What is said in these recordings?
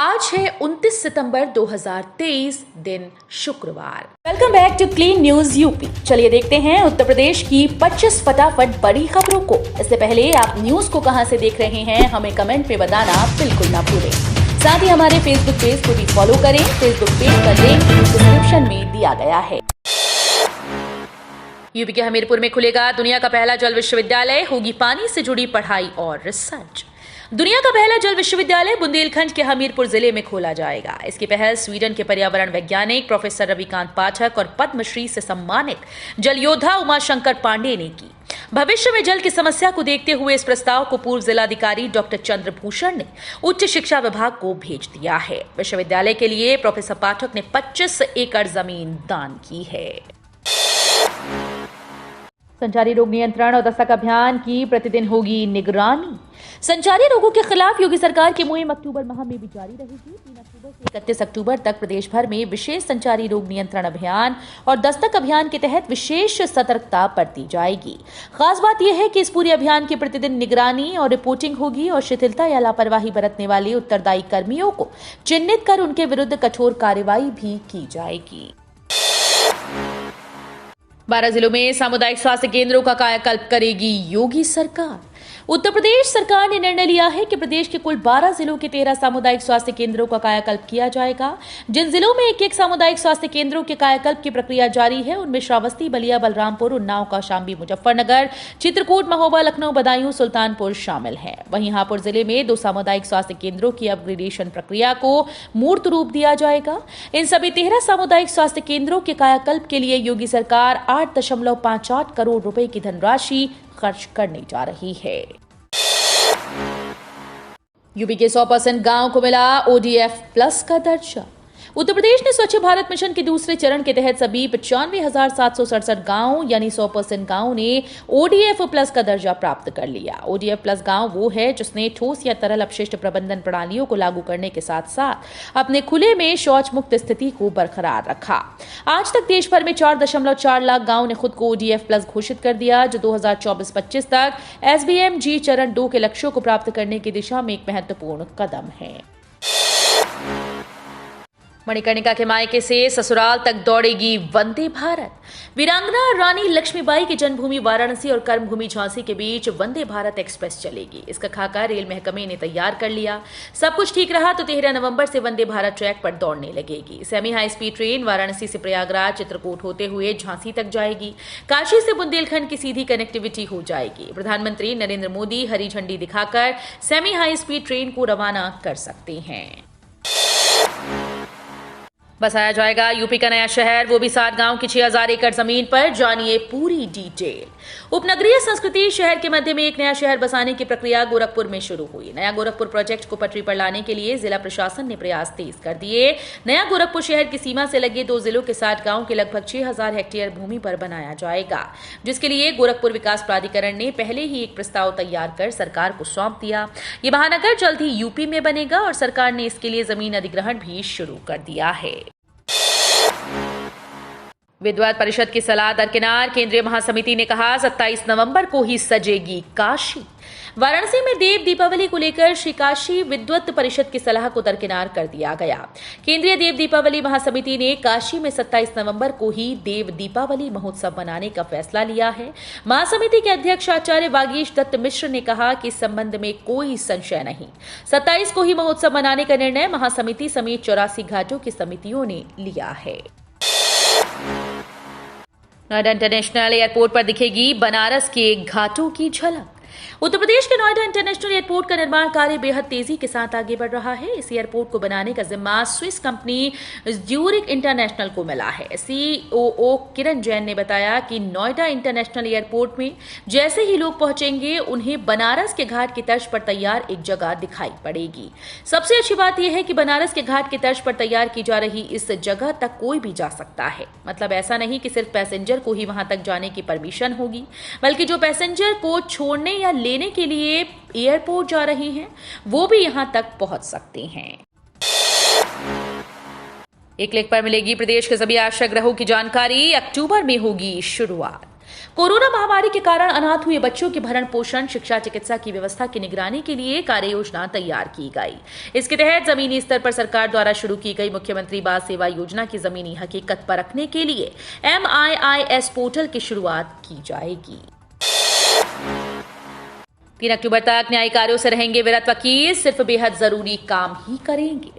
आज है 29 सितंबर 2023 दिन शुक्रवार। Welcome back to Clean News UP. चलिए देखते हैं उत्तर प्रदेश की 25 फटाफट बड़ी खबरों को। इससे पहले आप न्यूज को कहां से देख रहे हैं हमें कमेंट में बताना बिल्कुल ना भूलें। साथ ही हमारे फेसबुक पेज को भी फॉलो करें। फेसबुक पेज का लिंक डिस्क्रिप्शन में दिया गया है। यूपी के हमीरपुर में खुलेगा दुनिया का पहला जल विश्वविद्यालय। होगी पानी से जुड़ी पढ़ाई और रिसर्च। दुनिया का पहला जल विश्वविद्यालय बुंदेलखंड के हमीरपुर जिले में खोला जाएगा। इसकी पहल स्वीडन के पर्यावरण वैज्ञानिक प्रोफेसर रविकांत पाठक और पद्मश्री से सम्मानित जल योद्धा उमाशंकर पांडे ने की। भविष्य में जल की समस्या को देखते हुए इस प्रस्ताव को पूर्व जिलाधिकारी डॉक्टर चंद्रभूषण ने उच्च शिक्षा विभाग को भेज दिया है। विश्वविद्यालय के लिए प्रोफेसर पाठक ने 25 एकड़ जमीन दान की है। संचारी रोग नियंत्रण और दस्तक अभियान की प्रतिदिन होगी निगरानी। संचारी रोगों के खिलाफ योगी सरकार की मुहिम अक्टूबर माह में भी जारी रहेगी। 3 अक्टूबर से 31 अक्टूबर तक प्रदेश भर में विशेष संचारी रोग नियंत्रण अभियान और दस्तक अभियान के तहत विशेष सतर्कता बरती जाएगी। खास बात यह है कि इस पूरे अभियान की प्रतिदिन निगरानी और रिपोर्टिंग होगी और शिथिलता या लापरवाही बरतने वाले उत्तरदायी कर्मियों को चिन्हित कर उनके विरुद्ध कठोर कार्रवाई भी की जाएगी। 12 जिलों में सामुदायिक स्वास्थ्य केंद्रों का कायाकल्प करेगी योगी सरकार। उत्तर प्रदेश सरकार ने निर्णय लिया है कि प्रदेश के कुल 12 जिलों के 13 सामुदायिक स्वास्थ्य केंद्रों का कायाकल्प किया जाएगा। जिन जिलों में एक सामुदायिक स्वास्थ्य केंद्रों के कायाकल्प की प्रक्रिया जारी है उनमें श्रावस्ती, बलिया, बलरामपुर, उन्नाव, कौशाम्बी, मुजफ्फरनगर, चित्रकूट, महोबा, लखनऊ, बदायूं, सुल्तानपुर शामिल है। वहीं हापुड़ जिले में 2 सामुदायिक स्वास्थ्य केंद्रों की अपग्रेडेशन प्रक्रिया को मूर्त रूप दिया जाएगा। इन सभी 13 सामुदायिक स्वास्थ्य केंद्रों के कायाकल्प के लिए योगी सरकार 8.58 करोड़ रुपए की धनराशि खर्च करने जा रही है। यूपी के 100% गांव को मिला ODF प्लस का दर्जा। उत्तर प्रदेश ने स्वच्छ भारत मिशन के दूसरे चरण के तहत सभी 95,767 गांव यानी 100% गांव ने ODF प्लस का दर्जा प्राप्त कर लिया। ODF प्लस गांव वो है जिसने ठोस या तरल अपशिष्ट प्रबंधन प्रणालियों को लागू करने के साथ साथ अपने खुले में शौच मुक्त स्थिति को बरकरार रखा। आज तक देश भर में 4.4 लाख गांव ने खुद को ODF प्लस घोषित कर दिया, जो 2024-25 तक SBMG चरण 2 के लक्ष्यों को प्राप्त करने की दिशा में एक महत्वपूर्ण कदम है। मणिकर्णिका के मायके से ससुराल तक दौड़ेगी वंदे भारत। वीरांगना रानी लक्ष्मीबाई की जन्मभूमि वाराणसी और कर्मभूमि झांसी के बीच वंदे भारत एक्सप्रेस चलेगी। इसका खाका रेल महकमे ने तैयार कर लिया। सब कुछ ठीक रहा तो 13 नवंबर से वंदे भारत ट्रैक पर दौड़ने लगेगी। Semi high speed train Varanasi से प्रयागराज, चित्रकूट होते हुए झांसी तक जाएगी। काशी से बुंदेलखंड की सीधी कनेक्टिविटी हो जाएगी। प्रधानमंत्री नरेंद्र मोदी हरी झंडी दिखाकर सेमी हाई स्पीड ट्रेन को रवाना कर सकते हैं। बसाया जाएगा यूपी का नया शहर, वो भी 7 गांव की 6,000 एकड़ जमीन पर। जानिए पूरी डिटेल। उपनगरीय संस्कृति शहर के मध्य में एक नया शहर बसाने की प्रक्रिया गोरखपुर में शुरू हुई। नया गोरखपुर प्रोजेक्ट को पटरी पर लाने के लिए जिला प्रशासन ने प्रयास तेज कर दिए। नया गोरखपुर शहर की सीमा से लगे 2 जिलों के 7 गांव के लगभग 6,000 हेक्टेयर भूमि पर बनाया जाएगा, जिसके लिए गोरखपुर विकास प्राधिकरण ने पहले ही एक प्रस्ताव तैयार कर सरकार को सौंप दिया। ये महानगर जल्द ही यूपी में बनेगा और सरकार ने इसके लिए जमीन अधिग्रहण भी शुरू कर दिया है। विद्वत परिषद की सलाह दरकिनार, केंद्रीय महासमिति ने कहा 27 नवंबर को ही सजेगी काशी। वाराणसी में देव दीपावली को लेकर श्री काशी विद्वत परिषद की सलाह को दरकिनार कर दिया गया। केंद्रीय देव दीपावली महासमिति ने काशी में 27 नवंबर को ही देव दीपावली महोत्सव मनाने का फैसला लिया है। महासमिति के अध्यक्ष आचार्य वागीश दत्त मिश्र ने कहा कि इस संबंध में कोई संशय नहीं। 27 को ही महोत्सव मनाने का निर्णय महासमिति समेत 84 घाटों की समितियों ने लिया है। नोएडा इंटरनेशनल एयरपोर्ट पर दिखेगी बनारस के घाटों की झलक। उत्तर प्रदेश के नोएडा इंटरनेशनल एयरपोर्ट का निर्माण कार्य बेहद तेजी के साथ आगे बढ़ रहा है। इस एयरपोर्ट को बनाने का जिम्मा स्विस कंपनी ज्यूरिक इंटरनेशनल को मिला है। COO किरण जैन ने बताया कि नोएडा इंटरनेशनल एयरपोर्ट में जैसे ही लोग पहुंचेंगे उन्हें बनारस के घाट की तर्ज पर तैयार एक जगह दिखाई पड़ेगी। सबसे अच्छी बात यह है कि बनारस के घाट की तर्ज पर तैयार की जा रही इस जगह तक कोई भी जा सकता है। मतलब ऐसा नहीं कि सिर्फ पैसेंजर को ही वहां तक जाने की परमिशन होगी, बल्कि जो पैसेंजर को छोड़ने या लेने के लिए एयरपोर्ट जा रहे हैं वो भी यहां तक पहुंच सकते हैं। एक क्लिक पर मिलेगी प्रदेश के सभी आश्रय गृहों की जानकारी। अक्टूबर में होगी शुरुआत। कोरोना महामारी के कारण अनाथ हुए बच्चों के भरण पोषण, शिक्षा, चिकित्सा की व्यवस्था की निगरानी के लिए कार्य योजना तैयार की गई। इसके तहत जमीनी स्तर पर सरकार द्वारा शुरू की गई मुख्यमंत्री बाल सेवा योजना की जमीनी हकीकत परखने के लिए MIIS पोर्टल की शुरुआत की जाएगी। 3 अक्टूबर तक न्यायिक कार्यों से रहेंगे विरत वकील, सिर्फ बेहद जरूरी काम ही करेंगे।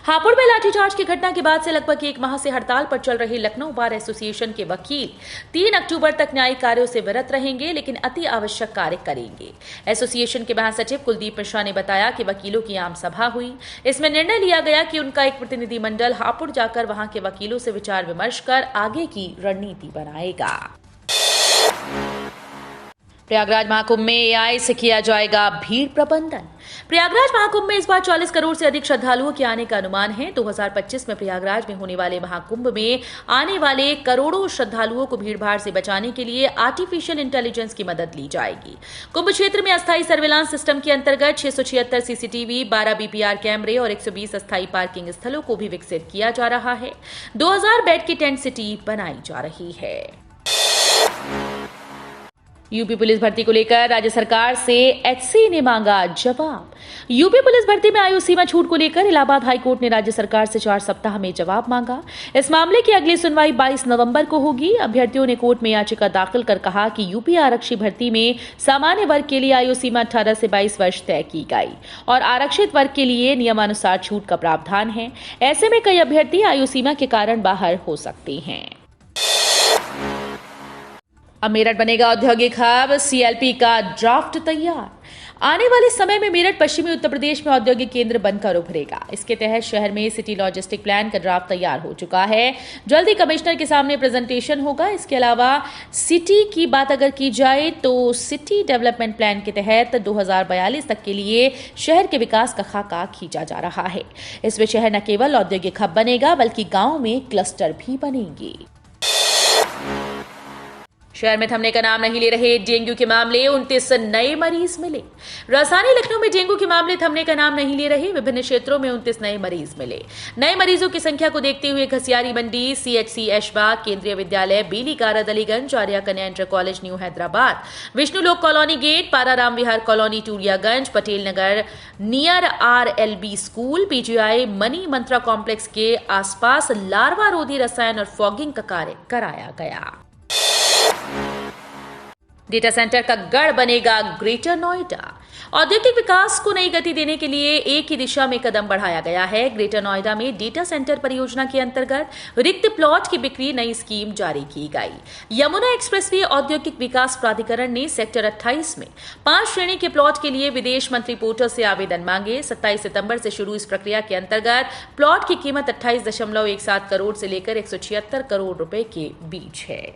हापुड़ में लाठीचार्ज की घटना के बाद से लगभग 1 माह से हड़ताल पर चल रहे लखनऊ बार एसोसिएशन के वकील 3 अक्टूबर तक न्यायिक कार्यों से विरत रहेंगे, लेकिन अति आवश्यक कार्य करेंगे। एसोसिएशन के महासचिव कुलदीप मिश्रा ने बताया कि वकीलों की आम सभा हुई। इसमें निर्णय लिया गया कि उनका एक प्रतिनिधिमंडल हापुड़ जाकर वहां के वकीलों से विचार विमर्श कर आगे की रणनीति बनाएगा। प्रयागराज महाकुंभ में AI से किया जाएगा भीड़ प्रबंधन। प्रयागराज महाकुंभ में इस बार 40 करोड़ से अधिक श्रद्धालुओं के आने का अनुमान है। 2025 में प्रयागराज में होने वाले महाकुंभ में आने वाले करोड़ों श्रद्धालुओं को भीड़भाड़ से बचाने के लिए आर्टिफिशियल इंटेलिजेंस की मदद ली जाएगी। कुंभ क्षेत्र में अस्थायी सर्विलांस सिस्टम के अंतर्गत 676 CCTV, 12 BPR कैमरे और 120 अस्थायी पार्किंग स्थलों को भी विकसित किया जा रहा है। 2000 बेड की टेंट सिटी बनाई जा रही है। यूपी पुलिस भर्ती को लेकर राज्य सरकार से HC ने मांगा जवाब। यूपी पुलिस भर्ती में आयु सीमा छूट को लेकर इलाहाबाद हाईकोर्ट ने राज्य सरकार से 4 सप्ताह में जवाब मांगा। इस मामले की अगली सुनवाई 22 नवंबर को होगी। अभ्यर्थियों ने कोर्ट में याचिका दाखिल कर कहा कि यूपी आरक्षी भर्ती में सामान्य वर्ग के लिए आयु सीमा 18 से 22 वर्ष तय की गई और आरक्षित वर्ग के लिए नियमानुसार छूट का प्रावधान है। ऐसे में कई अभ्यर्थी आयु सीमा के कारण बाहर हो सकते हैं। अब मेरठ बनेगा औद्योगिक हब, CLP का ड्राफ्ट तैयार। आने वाले समय में मेरठ पश्चिमी उत्तर प्रदेश में औद्योगिक केंद्र बनकर उभरेगा। इसके तहत शहर में सिटी लॉजिस्टिक प्लान का ड्राफ्ट तैयार हो चुका है। जल्दी कमिश्नर के सामने प्रेजेंटेशन होगा। इसके अलावा सिटी की बात अगर की जाए तो सिटी डेवलपमेंट प्लान के तहत 2042 तक के लिए शहर के विकास का खाका खींचा जा रहा है। इसमें शहर न केवल औद्योगिक हब बनेगा बल्कि गांव में क्लस्टर भी बनेंगे। शहर में थमने का नाम नहीं ले रहे डेंगू के मामले, 29 नए मरीज मिले। राजधानी लखनऊ में डेंगू के मामले थमने का नाम नहीं ले रहे। विभिन्न क्षेत्रों में 29 नए मरीज मिले। नए मरीजों की संख्या को देखते हुए घसियारी मंडी, CHC ऐशबाग, केंद्रीय विद्यालय बेली कारद Aliganj, Arya Kanya inter college new Hyderabad, Vishnu Lok colony gate, Pararam Vihar colony Turiyaganj, Patel Nagar near RLB school, PGI money mantra complex के आसपास लार्वा रोधी रसायन और फॉगिंग का कार्य कराया गया। डेटा सेंटर का गढ़ बनेगा ग्रेटर नोएडा। औद्योगिक विकास को नई गति देने के लिए एक ही दिशा में कदम बढ़ाया गया है। ग्रेटर नोएडा में डेटा सेंटर परियोजना के अंतर्गत रिक्त प्लॉट की बिक्री नई स्कीम जारी की गई। यमुना एक्सप्रेसवे औद्योगिक विकास प्राधिकरण ने सेक्टर 28 में 5 श्रेणी के प्लॉट के लिए विदेश मंत्री पोर्टल से आवेदन मांगे। 27 सितंबर से शुरू इस प्रक्रिया के अंतर्गत प्लॉट की कीमत 28.17 करोड़ से लेकर 176 करोड़ रुपए के बीच है।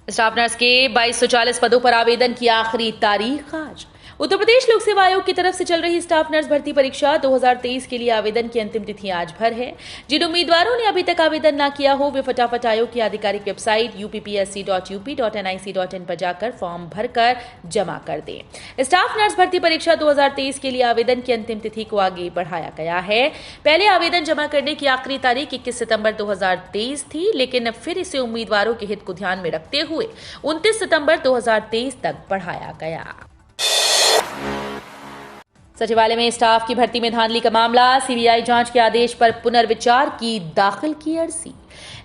स्टाफ नर्स के 2240 पदों पर आवेदन की आखिरी तारीख आज। उत्तर प्रदेश लोक सेवा आयोग की तरफ से चल रही स्टाफ नर्स भर्ती परीक्षा 2023 के लिए आवेदन की अंतिम तिथि आज भर है। जिन उम्मीदवारों ने अभी तक आवेदन न किया हो वे फटाफट आयोग की आधिकारिक वेबसाइट uppsc.up.nic.in पर जाकर फॉर्म भरकर जमा कर दें। स्टाफ नर्स भर्ती परीक्षा 2023 के लिए आवेदन की अंतिम तिथि को आगे बढ़ाया गया है। पहले आवेदन जमा करने की आखिरी तारीख 21 सितंबर 2023 थी, लेकिन फिर इसे उम्मीदवारों के हित को ध्यान में रखते हुए 29 सितंबर 2023 तक बढ़ाया गया। सचिवालय में स्टाफ की भर्ती में धांधली का मामला, CBI जांच के आदेश पर पुनर्विचार की दाखिल की अर्जी।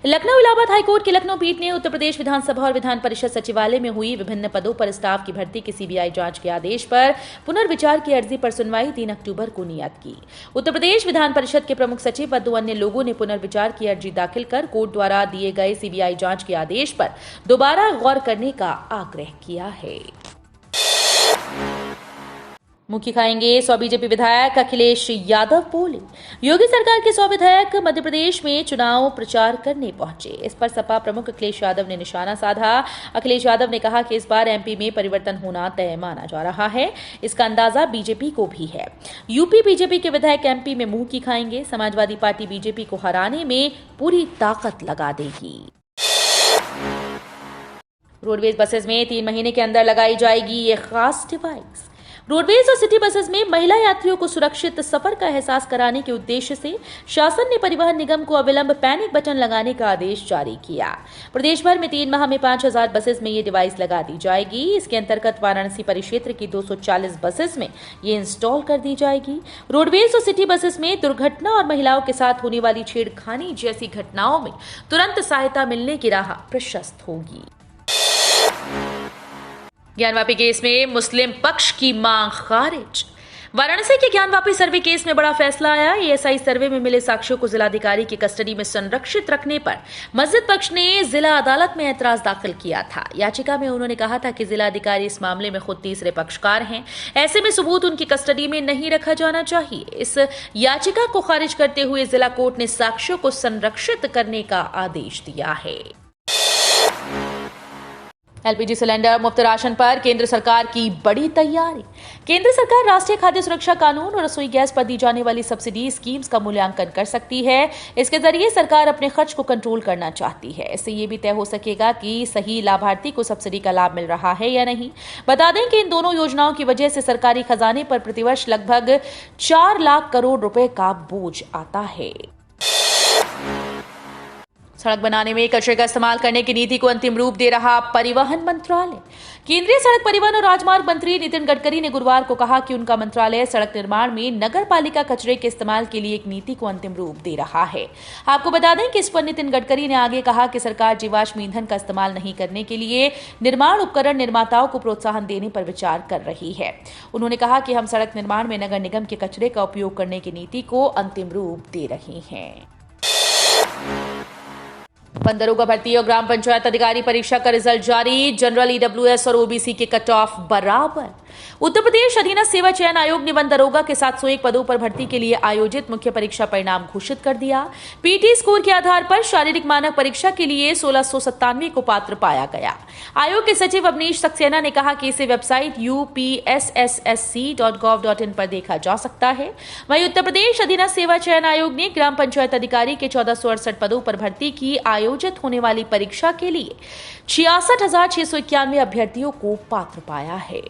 लखनऊ इलाहाबाद हाईकोर्ट की लखनऊ पीठ ने उत्तर प्रदेश विधानसभा और विधान परिषद सचिवालय में हुई विभिन्न पदों पर स्टाफ की भर्ती की CBI जांच के आदेश पर पुनर्विचार की अर्जी पर सुनवाई 3 अक्टूबर को नियत की। उत्तर प्रदेश विधान परिषद के प्रमुख सचिव व 2 अन्य लोगों ने पुनर्विचार की अर्जी दाखिल कर कोर्ट द्वारा दिए गए CBI जांच के आदेश पर दोबारा गौर करने का आग्रह किया है। मुखी खाएंगे 100 बीजेपी विधायक, अखिलेश यादव बोले। योगी सरकार के 100 विधायक मध्य प्रदेश में चुनाव प्रचार करने पहुंचे। इस पर सपा प्रमुख अखिलेश यादव ने निशाना साधा। अखिलेश यादव ने कहा कि इस बार MP में परिवर्तन होना तय माना जा रहा है। इसका अंदाजा बीजेपी को भी है। यूपी बीजेपी के विधायक MP में मुंह की खाएंगे। समाजवादी पार्टी बीजेपी को हराने में पूरी ताकत लगा देगी। रोडवेज बसेस में 3 महीने के अंदर लगाई जाएगी ये खास डिवाइस। रोडवेज और सिटी बसेस में महिला यात्रियों को सुरक्षित सफर का एहसास कराने के उद्देश्य से शासन ने परिवहन निगम को अविलंब पैनिक बटन लगाने का आदेश जारी किया। प्रदेश भर में 3 माह में 5000 बसेस में ये डिवाइस लगा दी जाएगी। इसके अंतर्गत वाराणसी परिक्षेत्र की 240 बसेस में ये इंस्टॉल कर दी जाएगी। रोडवेज और सिटी बसेस में दुर्घटना और महिलाओं के साथ होने वाली छेड़खानी जैसी घटनाओं में तुरंत सहायता मिलने की राह प्रशस्त होगी। ज्ञानवापी केस में मुस्लिम पक्ष की मांग खारिज। वाराणसी के ज्ञानवापी सर्वे केस में बड़ा फैसला आया। एएसआई सर्वे में मिले साक्ष्यों को जिलाधिकारी की कस्टडी में संरक्षित रखने पर मस्जिद पक्ष ने जिला अदालत में ऐतराज दाखिल किया था। याचिका में उन्होंने कहा था कि जिलाधिकारी इस मामले में खुद तीसरे पक्षकार हैं, ऐसे में सबूत उनकी कस्टडी में नहीं रखा जाना चाहिए। इस याचिका को खारिज करते हुए जिला कोर्ट ने साक्ष्यों को संरक्षित करने का आदेश दिया है। एलपीजी सिलेंडर मुफ्त राशन पर केंद्र सरकार की बड़ी तैयारी। केंद्र सरकार राष्ट्रीय खाद्य सुरक्षा कानून और रसोई गैस पर दी जाने वाली सब्सिडी स्कीम्स का मूल्यांकन कर सकती है। इसके जरिए सरकार अपने खर्च को कंट्रोल करना चाहती है। इससे ये भी तय हो सकेगा कि सही लाभार्थी को सब्सिडी का लाभ मिल रहा है या नहीं। बता दें कि इन दोनों योजनाओं की वजह से सरकारी खजाने पर प्रतिवर्ष लगभग 4 लाख करोड़ रुपए का बोझ आता है। सड़क बनाने में कचरे का इस्तेमाल करने की नीति को अंतिम रूप दे रहा परिवहन मंत्रालय। केंद्रीय सड़क परिवहन और राजमार्ग मंत्री नितिन गडकरी ने गुरुवार को कहा कि उनका मंत्रालय सड़क निर्माण में नगर पालिका कचरे के इस्तेमाल के लिए एक नीति को अंतिम रूप दे रहा है। आपको बता दें कि इस पर नितिन गडकरी ने आगे कहा कि सरकार जीवाश्म ईंधन का इस्तेमाल नहीं करने के लिए निर्माण उपकरण निर्माताओं को प्रोत्साहन देने पर विचार कर रही है। उन्होंने कहा कि हम सड़क निर्माण में नगर निगम के कचरे का उपयोग करने की नीति को अंतिम रूप दे रहे हैं। दरोगा भर्ती और ग्राम पंचायत अधिकारी परीक्षा का रिजल्ट जारी। जनरल ईडब्ल्यूएस और ओबीसी के कट ऑफ बराबर। उत्तर प्रदेश अधीनस्थ सेवा चयन आयोग ने दरोगा के 701 पदों पर भर्ती के लिए आयोजित मुख्य परीक्षा परिणाम घोषित कर दिया। पीटी स्कोर के आधार पर शारीरिक मानक परीक्षा के लिए 1697 को पात्र पाया गया। आयोग के सचिव अवनीश सक्सेना ने कहा कि इसे वेबसाइट upsssc.gov.in पर देखा जा सकता है। वहीं उत्तर प्रदेश अधीनस्थ सेवा चयन आयोग ने ग्राम पंचायत अधिकारी के 1468 पदों पर भर्ती की आयोजित होने वाली परीक्षा के लिए 66,691 अभ्यर्थियों को पात्र पाया है।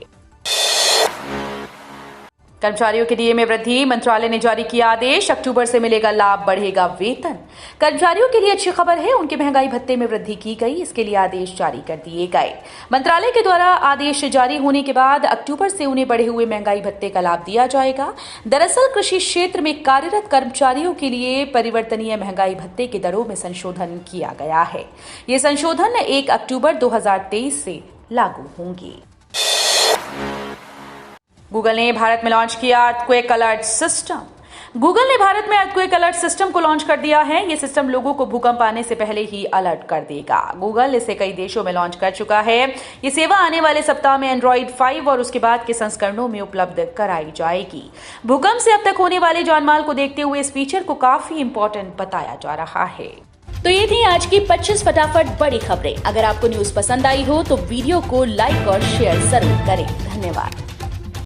कर्मचारियों के डीए में वृद्धि। मंत्रालय ने जारी किया आदेश। अक्टूबर से मिलेगा लाभ, बढ़ेगा वेतन। कर्मचारियों के लिए अच्छी खबर है, उनके महंगाई भत्ते में वृद्धि की गई। इसके लिए आदेश जारी कर दिए गए। मंत्रालय के द्वारा आदेश जारी होने के बाद अक्टूबर से उन्हें बढ़े हुए महंगाई भत्ते का लाभ दिया जाएगा। दरअसल कृषि क्षेत्र में कार्यरत कर्मचारियों के लिए परिवर्तनीय महंगाई भत्ते की दरों में संशोधन किया गया है। ये संशोधन 1 अक्टूबर 2023 से लागू होंगे। गूगल ने भारत में लॉन्च किया अर्थक्वेक अलर्ट सिस्टम। गूगल ने भारत में अर्थक्वेक अलर्ट सिस्टम को लॉन्च कर दिया है। ये सिस्टम लोगों को भूकंप आने से पहले ही अलर्ट कर देगा। गूगल इसे कई देशों में लॉन्च कर चुका है। ये सेवा आने वाले सप्ताह में एंड्रॉइड 5 और उसके बाद के संस्करणों में उपलब्ध कराई जाएगी। भूकंप से अब तक होने वाले जानमाल को देखते हुए इस फीचर को काफी इंपॉर्टेंट बताया जा रहा है। तो ये थी आज की 25 फटाफट बड़ी खबरें। अगर आपको न्यूज पसंद आई हो तो वीडियो को लाइक और शेयर जरूर करें। धन्यवाद।